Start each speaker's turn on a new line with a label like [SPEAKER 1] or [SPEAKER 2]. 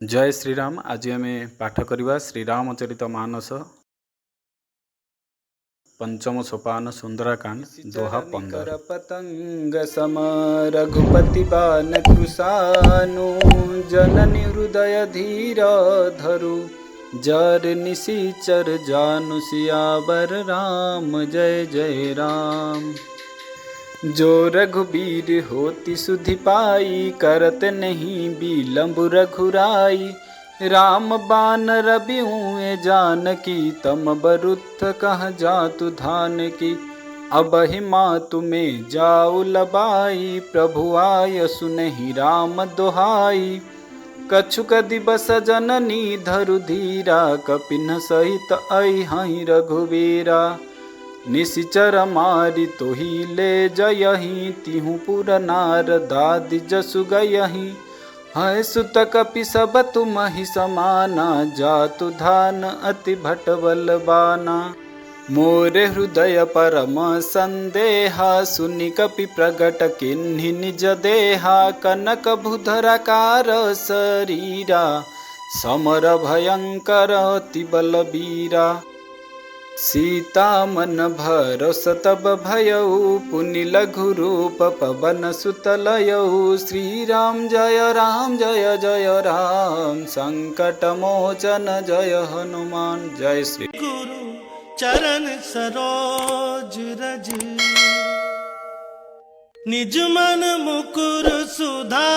[SPEAKER 1] जय श्रीराम। आज आम पाठ करवा श्रीरामचरित मानस पंचम सोपान सुंदरकांड दोहा 15।
[SPEAKER 2] पतंग सम रघुपति बान कृशानु जननि हृदय धीर धरु जर निशिचर जानु सियावर राम जय जय राम। जो रघुबीर होती सुधि पाई करत नहीं बिलम्ब रघुराई। राम बान रबिउए जानकी तम बरुथ कह जातु धान की। अब ही मातु में जाऊ लबाई प्रभु आय सुनहि राम दोहाई। कछुक दिवस जननी धरु धीरा कपिन सहित अहि रघुवीरा। निशिचर मारि तोहि ले जयहि तिहु पुर नार दादि जसु गयहि। है सुत कपि सब तुमहि समाना जातु धान अति भट बलबाना। मोरे हृदय परम संदेहा सुनि कपि प्रगट किन्हि निज देहा। कनक भूधराकार शरीरा समर भयंकर अति बलबीरा। सीता मन भरोस तब भयउ पुनि लघु रूप पवन सुत लयउ। श्री राम जय जय राम संकट मोचन जय हनुमान। जय श्री
[SPEAKER 3] गुरु चरण सरोज रज निज मन मुकुर सुधा